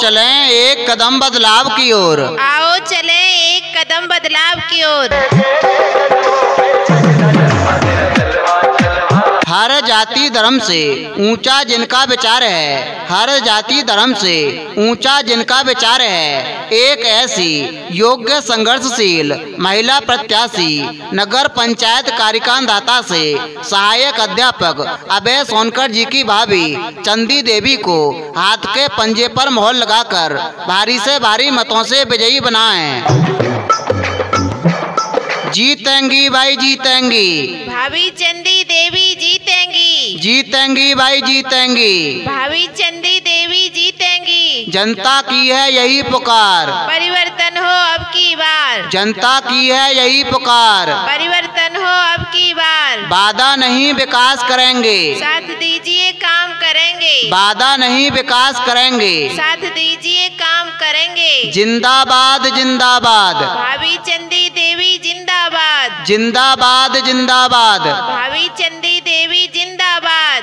चलें एक कदम बदलाव की ओर। आओ चलें एक कदम बदलाव की ओर। हर जाति धर्म से ऊंचा जिनका विचार है, हर जाति धर्म से ऊंचा जिनका विचार है, एक ऐसी योग्य संघर्षशील महिला प्रत्याशी नगर पंचायत कार्यकाल दाता से सहायक अध्यापक अभय सोनकर जी की भाभी चंदी देवी को हाथ के पंजे पर मोहर लगाकर भारी से भारी मतों से विजयी बनाएं। जीतेंगी भाई जीतेंगी, भाभी चंदी देवी जीतेंगी। जीतेंगी भाई जीतेंगी, भाभी चंदी देवी जीतेंगी। जनता की है यही पुकार, परिवर्तन हो अब की बार। जनता की है यही पुकार, परिवर्तन हो अब की बार। वादा नहीं विकास करेंगे, साथ दीजिए काम करेंगे। वादा नहीं विकास करेंगे, साथ दीजिए काम करेंगे। जिंदाबाद जिंदाबाद, भाभी चंदी देवी जिंदाबाद। जिंदाबाद जिंदाबाद, भाभी चंदी देवी जिंदाबाद।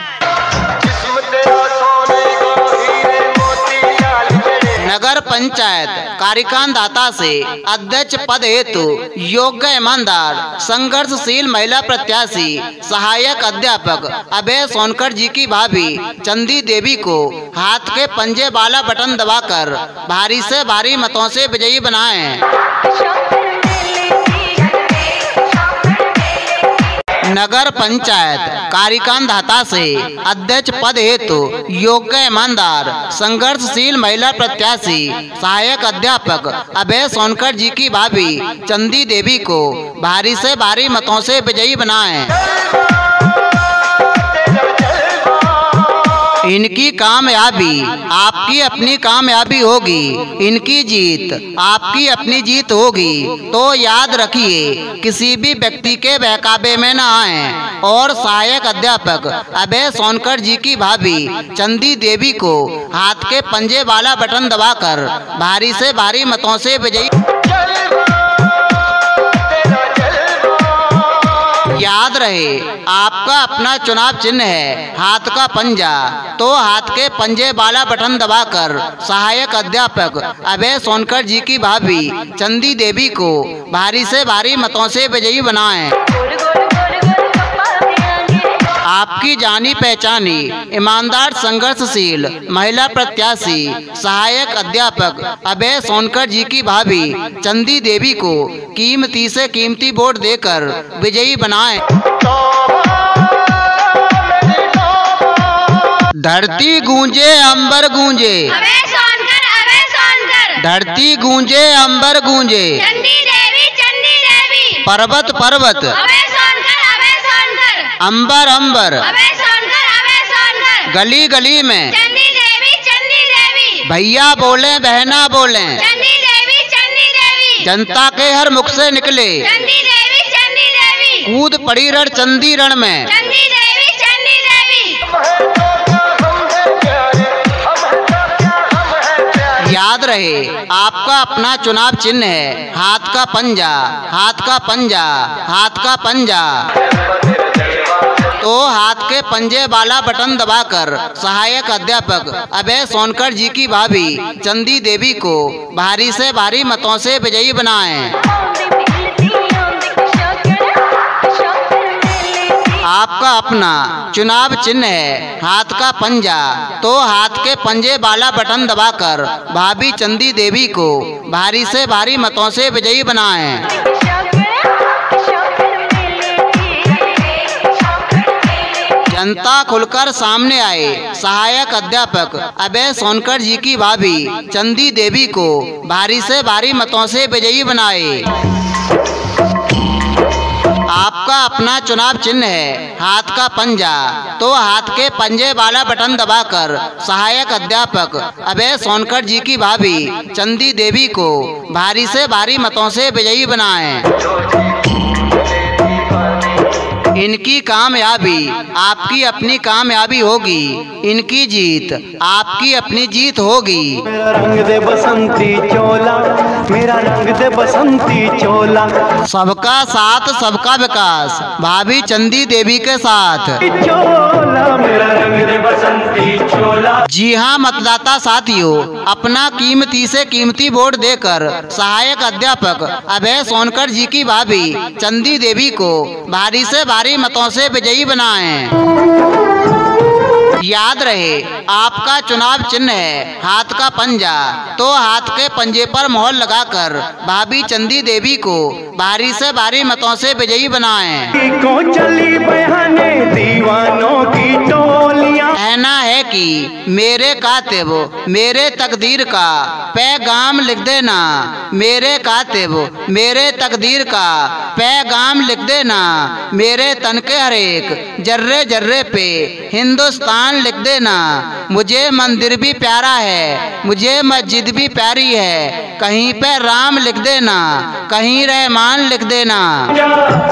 नगर पंचायत कार्यकाल दाता से अध्यक्ष पद हेतु योग्य ईमानदार संघर्षशील महिला प्रत्याशी सहायक अध्यापक अभय सोनकर जी की भाभी चंदी देवी को हाथ के पंजे वाला बटन दबाकर भारी से भारी मतों से विजयी बनाएं। नगर पंचायत कार्यकाल दाता से अध्यक्ष पद हेतु योग्य ईमानदार संघर्षशील महिला प्रत्याशी सहायक अध्यापक अभय सोनकर जी की भाभी चंदी देवी को भारी से भारी मतों से विजयी बनाएं। इनकी कामयाबी आपकी अपनी कामयाबी होगी, इनकी जीत आपकी अपनी जीत होगी। तो याद रखिए किसी भी व्यक्ति के बहकावे में न आए और सहायक अध्यापक अभय सोनकर जी की भाभी चंदी देवी को हाथ के पंजे वाला बटन दबाकर भारी से भारी मतों से विजयी। याद रहे आपका अपना चुनाव चिन्ह है हाथ का पंजा, तो हाथ के पंजे वाला बटन दबाकर सहायक अध्यापक अभय सोनकर जी की भाभी चंदी देवी को भारी से भारी मतों से विजयी बनाएं। आपकी जानी पहचानी ईमानदार संघर्षशील महिला प्रत्याशी सहायक अध्यापक अभय सोनकर जी की भाभी चंदी देवी को कीमती से कीमती वोट देकर विजयी बनाएं। धरती गूंजे अंबर गूंजे, अभय सोनकर, अभय सोनकर। धरती गूंजे अंबर गूंजे, चंदी देवी, चंदी देवी। पर्वत पर्वत, अभय सोनकर, अभय सोनकर। अंबर अंबर, अभय सोनकर, अभय सोनकर। गली गली में चंदी देवी, चंदी देवी। भैया बोले बहना बोले, चंदी देवी, चंदी देवी। जनता के हर मुख से निकले चंदी देवी, चंदी देवी। कूद पड़ी रण चंदी रण में। चंदी देवी, चंदी देवी। याद रहे आपका अपना चुनाव चिन्ह है हाथ का पंजा, हाथ का पंजा, हाथ का पंजा। तो हाथ के पंजे वाला बटन दबाकर सहायक अध्यापक अभय सोनकर जी की भाभी चंदी देवी को भारी से भारी मतों से विजयी बनाएं। आपका अपना चुनाव चिन्ह है हाथ का पंजा, तो हाथ के पंजे वाला बटन दबाकर भाभी चंदी देवी को भारी से भारी मतों से विजयी बनाएं। जनता खुलकर सामने आए सहायक अध्यापक अभय सोनकर जी की भाभी चंदी देवी को भारी से भारी मतों से विजयी बनाए। आपका अपना चुनाव चिन्ह है हाथ का पंजा, तो हाथ के पंजे वाला बटन दबाकर सहायक अध्यापक अभय सोनकर जी की भाभी चंदी देवी को भारी से भारी मतों से विजयी बनाएं। इनकी कामयाबी आपकी अपनी कामयाबी होगी, इनकी जीत आपकी अपनी जीत होगी। मेरा रंग दे बसंती चोला, मेरा रंग दे बसंती चोला। सबका साथ सबका विकास भाभी चंदी देवी के साथ। चोला चोला, मेरा रंग दे बसंती चोला। जी हाँ मतदाता साथियों, अपना कीमती से कीमती वोट देकर सहायक अध्यापक अभय सोनकर जी की भाभी चंदी देवी को भारी से भारी मतों से विजयी बनाएं। याद रहे, आपका चुनाव चिन्ह है हाथ का पंजा, तो हाथ के पंजे पर मोहर लगाकर भाभी चंदी देवी को भारी से भारी मतों से विजयी बनाएं। को चली बहाने दीवानों की टोलियां, कहना है कि मेरे कातिब मेरे तकदीर का पैगाम लिख देना, मेरे कातिब मेरे तकदीर का पैगाम लिख देना, मेरे तन के हर एक जर्रे जर्रे पे हिंदुस्तान लिख देना। मुझे मंदिर भी प्यारा है, मुझे मस्जिद भी प्यारी है, कहीं पे राम लिख देना, कहीं रहमान लिख देना।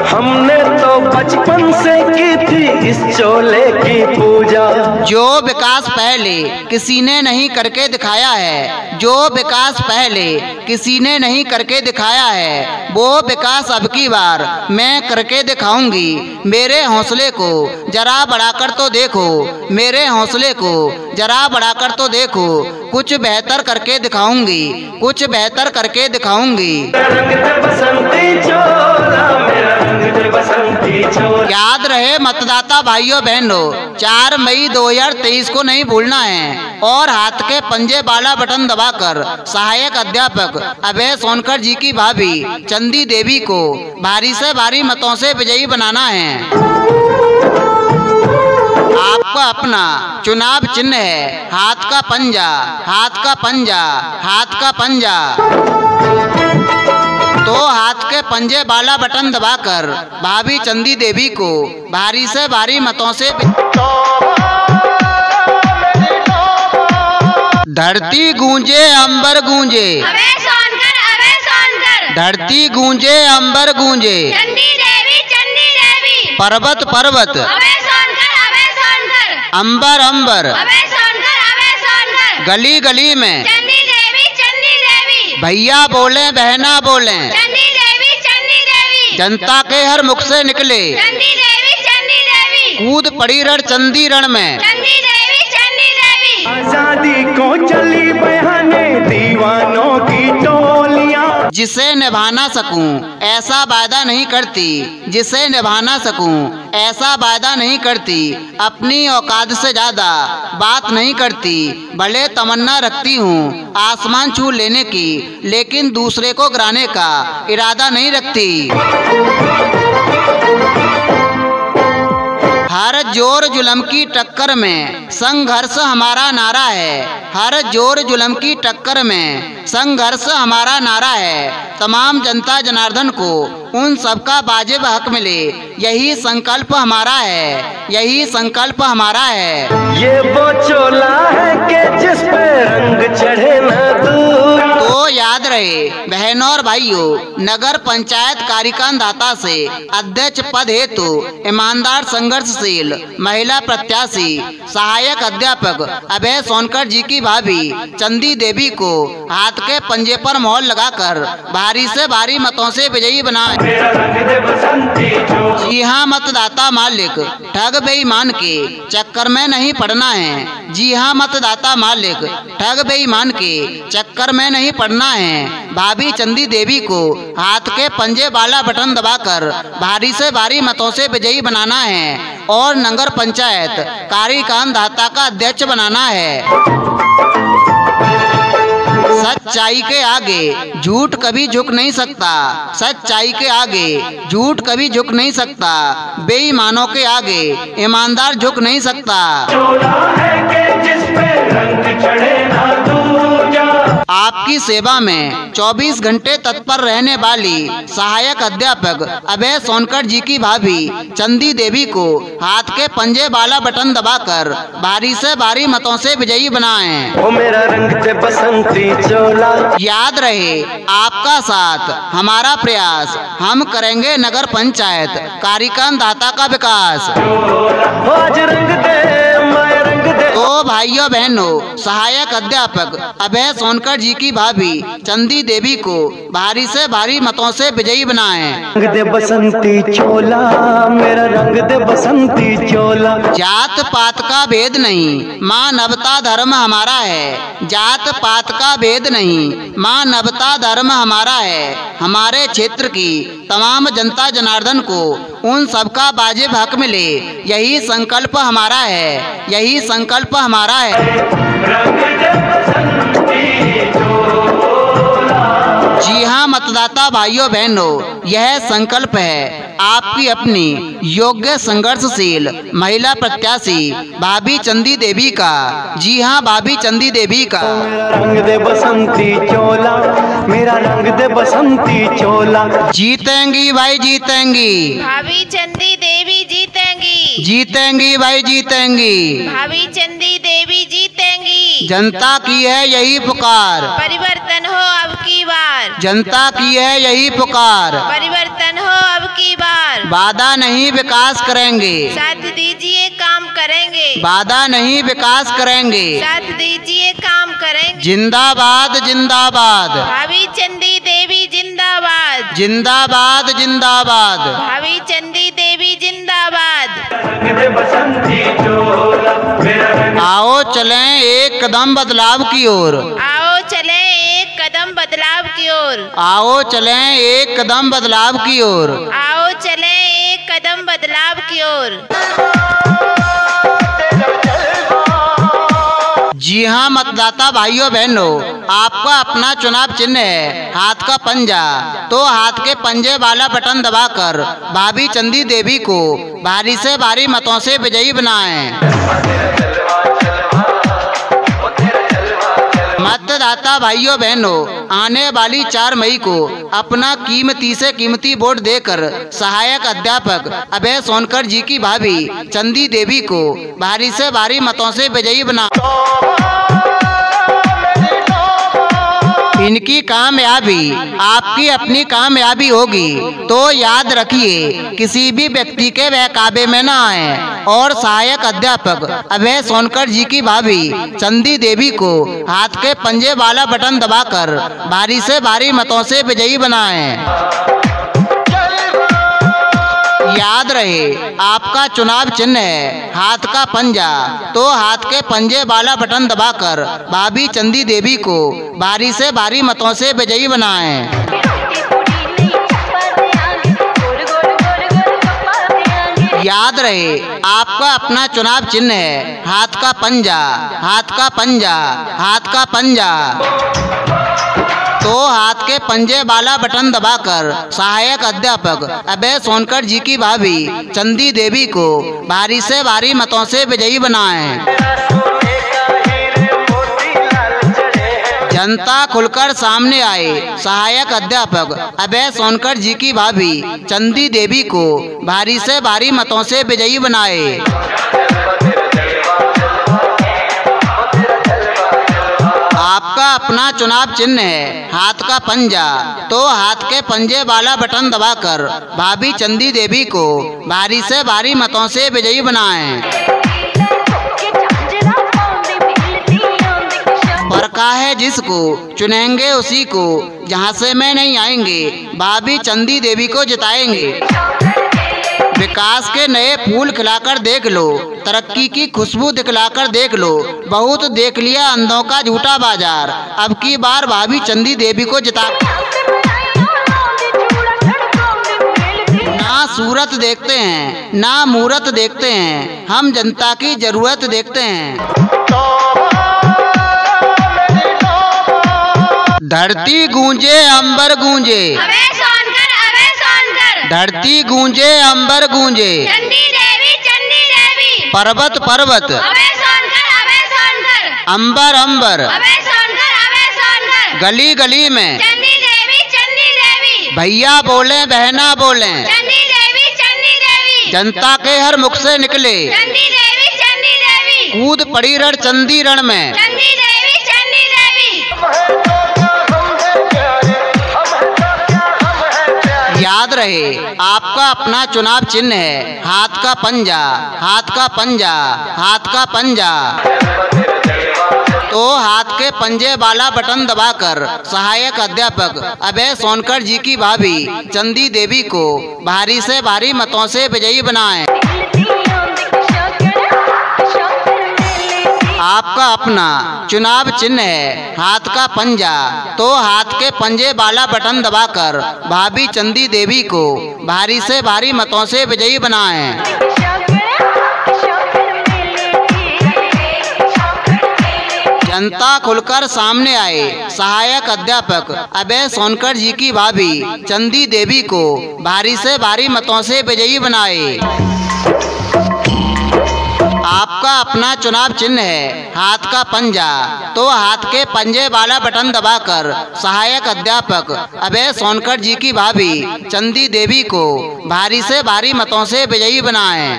हमने तो बचपन से की थी इस चोले की पूजा। जो विकास पहले किसी ने नहीं करके दिखाया है, जो विकास पहले किसी ने नहीं करके दिखाया है, वो विकास अब की बार मैं करके दिखाऊंगी। मेरे हौसले को जरा बढ़ाकर तो देखो, मेरे हौसले को जरा बढ़ाकर तो देखो, कुछ बेहतर करके दिखाऊंगी, कुछ बेहतर करके दिखाऊंगी। याद रहे मतदाता भाइयों बहनों, 4 मई 2023 को नहीं भूलना है और हाथ के पंजे वाला बटन दबाकर सहायक अध्यापक अभय सोनकर जी की भाभी चंदी देवी को भारी से भारी मतों से विजयी बनाना है। आपका अपना चुनाव चिन्ह है हाथ का पंजा, हाथ का पंजा, हाथ का पंजा, तो हाथ के पंजे वाला बटन दबाकर भाभी चंदी देवी को भारी से भारी मतों से। धरती गूंजे अंबर गूंजे, अभय सोनकर, अभय सोनकर। धरती गूंजे अंबर गूंजे, चंदी देवी, चंदी देवी। पर्वत पर्वत, अभय सोनकर, अभय सोनकर। अंबर अंबर, अभय सोनकर, अभय सोनकर। गली गली में चंदी देवी, चंदी देवी। भैया बोले बहना बोले, चंदी देवी, चंदी देवी। जनता के हर मुख से निकले चंदी देवी, चंदी देवी। कूद पड़ी रण चंदी रण में। चंदी देवी, चंदी देवी। आजादी को चली बहाने दीवानों की टोलियां, जिसे निभाना सकूं ऐसा वादा नहीं करती, जिसे निभाना सकूं ऐसा वादा नहीं करती, अपनी औकात से ज्यादा बात नहीं करती। भले तमन्ना रखती हूँ आसमान छू लेने की, लेकिन दूसरे को गिराने का इरादा नहीं रखती। हर जोर जुल्म की टक्कर में संघर्ष हमारा नारा है, हर जोर जुल्म की टक्कर में संघर्ष हमारा नारा है। तमाम जनता जनार्दन को उन सबका वाजिब हक मिले, यही संकल्प हमारा है, यही संकल्प हमारा है। ये वो चोला है कि जिस पे रंग चढ़े न दूर। तो याद रहे बहनों और भाइयों, नगर पंचायत कार्यकांड दाता से अध्यक्ष पद हेतु ईमानदार संघर्षशील महिला प्रत्याशी सहायक अध्यापक अभय सोनकर जी की भाभी चंदी देवी को हाथ के पंजे पर मोहर लगाकर भारी से भारी मतों से विजयी बनाएं। जी हाँ मतदाता मालिक, ठग बेईमान के चक्कर में नहीं पड़ना है। जी हाँ मतदाता मालिक, ठग बेईमान के चक्कर में नहीं पड़ना है। भाभी चंदी देवी को हाथ के पंजे वाला बटन दबाकर भारी से भारी मतों से विजयी बनाना है और नगर पंचायत कार्यकांड दाता का अध्यक्ष बनाना है। सच्चाई के आगे झूठ कभी झुक नहीं सकता, सच्चाई के आगे झूठ कभी झुक नहीं सकता, बेईमानों के आगे ईमानदार झुक नहीं सकता। आपकी सेवा में 24 घंटे तत्पर रहने वाली सहायक अध्यापक अभय सोनकर जी की भाभी चंदी देवी को हाथ के पंजे वाला बटन दबाकर भारी से भारी मतों से विजयी बनाएं। वो मेरा रंग थे बसंती चोला। याद रहे आपका साथ हमारा प्रयास, हम करेंगे नगर पंचायत कार्यकांड दाता का विकास। आज रंग दे, मैं रंग दे। तो भाई भाइयों बहनों, सहायक अध्यापक अभय सोनकर जी की भाभी चंदी देवी को भारी से भारी मतों से विजयी बनाएं। रंग दे बसंती चोला, मेरा रंग दे बसंती चोला। जात पात का भेद नहीं, मानवता धर्म हमारा है। जात पात का भेद नहीं, मानवता धर्म हमारा है। हमारे क्षेत्र की तमाम जनता जनार्दन को उन सबका वाजिब हक मिले, यही संकल्प हमारा है, यही संकल्प हमारा है। जी हाँ मतदाता भाइयों बहनों, यह संकल्प है आपकी अपनी योग्य संघर्षशील महिला प्रत्याशी भाभी चंदी देवी का। जी हाँ भाभी चंदी देवी का। रंग दे बसंती चोला, मेरा रंग दे बसंती चोला। जीतेंगी भाई जीतेंगी, भाभी चंदी देवी जीतेंगी। जीतेंगी भाई जीतेंगी, भाभी चंदी देवी जीतेंगी। जनता की है यही पुकार, परिवर्तन हो अब की बार। जनता की है यही पुकार। परिवर्तन हो अब की बार। वादा नहीं विकास करेंगे, साथ दीजिए काम करेंगे। वादा नहीं विकास करेंगे। साथ दीजिए काम करेंगे। जिंदाबाद जिंदाबाद, भाभी चंदी देवी जिंदाबाद। जिंदाबाद जिंदाबाद। भाभी चंदी देवी जिंदाबाद। आओ चलें एक कदम बदलाव की ओर। आओ चलें एक कदम बदलाव की ओर। आओ चलें एक कदम बदलाव की ओर। आओ चलें एक कदम बदलाव की ओर। जी हाँ मतदाता भाइयों बहनों, आपका अपना चुनाव चिन्ह है हाथ का पंजा। तो हाथ के पंजे वाला बटन दबाकर भाभी चंदी देवी को भारी से भारी मतों से विजयी बनाएं। मतदाता भाइयों बहनों, आने वाली 4 मई को अपना कीमती से कीमती वोट देकर सहायक अध्यापक अभय सोनकर जी की भाभी चंदी देवी को भारी से भारी मतों से विजयी बना। इनकी कामयाबी आपकी अपनी कामयाबी होगी। तो याद रखिए, किसी भी व्यक्ति के बहकावे में न आए और सहायक अध्यापक अभय सोनकर जी की भाभी चंदी देवी को हाथ के पंजे वाला बटन दबाकर भारी से भारी मतों से विजयी बनाएं। याद रहे, आपका चुनाव चिन्ह है हाथ का पंजा। तो हाथ के पंजे वाला बटन दबाकर भाभी चंदी देवी को भारी से भारी मतों से विजयी बनाएं। याद रहे, आपका अपना चुनाव चिन्ह है हाथ का पंजा, हाथ का पंजा, हाथ का पंजा। तो हाथ के पंजे वाला बटन दबाकर सहायक अध्यापक अभय सोनकर जी की भाभी चंदी देवी को भारी से भारी मतों से विजयी बनाएं। जनता खुलकर सामने आए, सहायक अध्यापक अभय सोनकर जी की भाभी चंदी देवी को भारी से भारी मतों से विजयी बनाए। आपका अपना चुनाव चिन्ह है हाथ का पंजा। तो हाथ के पंजे वाला बटन दबाकर भाभी चंदी देवी को भारी से भारी मतों से विजयी बनाएं। फरका है जिसको चुनेंगे उसी को, जहां से मैं नहीं आएंगे भाभी चंदी देवी को जिताएंगे। विकास के नए फूल खिलाकर देख लो, तरक्की की खुशबू दिखलाकर देख लो। बहुत देख लिया अंधों का झूठा बाजार, अब की बार भाभी चंदी देवी को जिता। ना सूरत देखते हैं ना मूरत देखते हैं, हम जनता की जरूरत देखते हैं। धरती गूंजे अंबर गूंजे, अभय सोनकर, अभय सोनकर। धरती गूंजे अंबर गूंजे, चंदी देवी, चंदी देवी। पर्वत पर्वत, अभय सोनकर, अभय सोनकर। अंबर अंबर, अभय सोनकर, अभय सोनकर। गली गली में चंदी देवी, चंदी देवी। भैया बोले बहना बोले, चंदी देवी, चंदी देवी। जनता के हर मुख से निकले चंदी देवी, चंदी देवी। कूद पड़ी रण चंदी रण में। चंदी देवी, चंदी देवी। याद रहे, आपका अपना चुनाव चिन्ह है हाथ का पंजा, हाथ का पंजा, हाथ का पंजा। तो हाथ के पंजे वाला बटन दबाकर सहायक अध्यापक अभय सोनकर जी की भाभी चंदी देवी को भारी से भारी मतों से विजयी बनाएं। आपका अपना चुनाव चिन्ह है हाथ का पंजा, तो हाथ के पंजे वाला बटन दबाकर भाभी चंदी देवी को भारी से भारी मतों से विजयी बनाएं। जनता खुलकर सामने आए सहायक अध्यापक अभय सोनकर जी की भाभी चंदी देवी को भारी से भारी मतों से विजयी बनाए। आपका अपना चुनाव चिन्ह है हाथ का पंजा, तो हाथ के पंजे वाला बटन दबाकर सहायक अध्यापक अभय सोनकर जी की भाभी चंदी देवी को भारी से भारी मतों से विजयी बनाएं।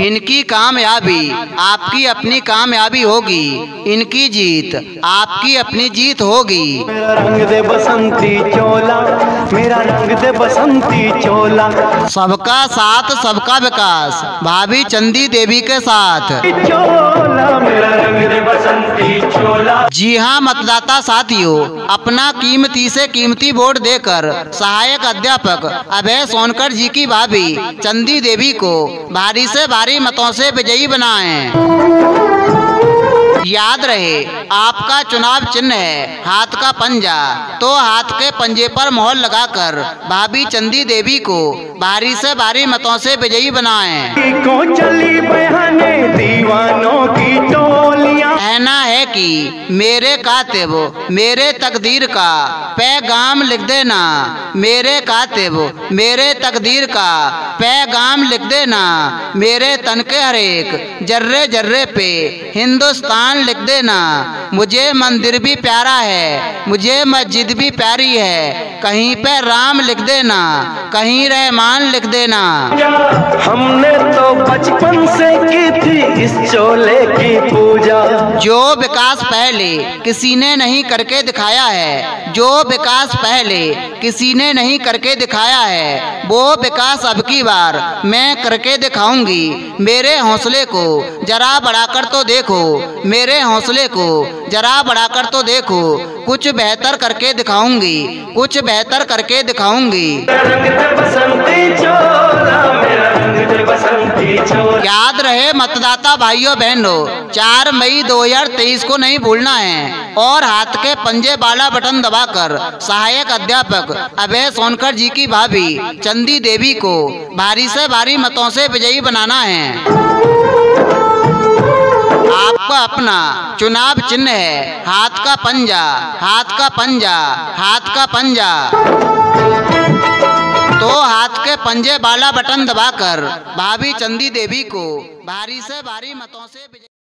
इनकी कामयाबी आपकी अपनी कामयाबी होगी, इनकी जीत आपकी अपनी जीत होगी। मेरा रंग दे बसंती चोला, मेरा रंग दे बसंती चोला। सबका साथ सबका विकास भाभी चंदी देवी के साथ। चोला मेरा रंग दे बसंती चोला। जी हाँ मतदाता साथियों, अपना कीमती से कीमती वोट देकर सहायक अध्यापक अभय सोनकर जी की भाभी चंदी देवी को भारी से भारी मतों से विजयी बनाएं। याद रहे आपका चुनाव चिन्ह है हाथ का पंजा, तो हाथ के पंजे पर मोहर लगाकर भाभी चंदी देवी को भारी से भारी मतों से विजयी बनाएं। को चली बयाने दीवानों की टोलियां। कहना है कि मेरे कातिब मेरे तकदीर का पैगाम लिख देना, मेरे कातिब मेरे तकदीर का पैगाम लिख देना, मेरे तन के हर एक जर्रे जर्रे पे हिंदुस्तान लिख देना। मुझे मंदिर भी प्यारा है, मुझे मस्जिद भी प्यारी है, कहीं पे राम लिख देना, कहीं रहमान लिख देना। हमने तो बचपन से की थी इस चोले की पूजा। जो विकास पहले किसी ने नहीं करके दिखाया है, जो विकास पहले किसी ने नहीं करके दिखाया है, वो विकास अब की बार मैं करके दिखाऊंगी। मेरे हौसले को जरा बढ़ाकर तो देखो, मेरे हौसले को जरा बढ़ाकर तो देखो, कुछ बेहतर करके दिखाऊंगी, कुछ बेहतर करके दिखाऊंगी। याद रहे मतदाता भाइयों बहनों, 4 मई 2023 को नहीं भूलना है और हाथ के पंजे वाला बटन दबाकर सहायक अध्यापक अभय सोनकर जी की भाभी चंदी देवी को भारी से भारी मतों से विजयी बनाना है। आपका अपना चुनाव चिन्ह है हाथ का पंजा, हाथ का पंजा, हाथ का पंजा, तो हाथ के पंजे वाला बटन दबाकर भाभी चंदी देवी को भारी से भारी मतों से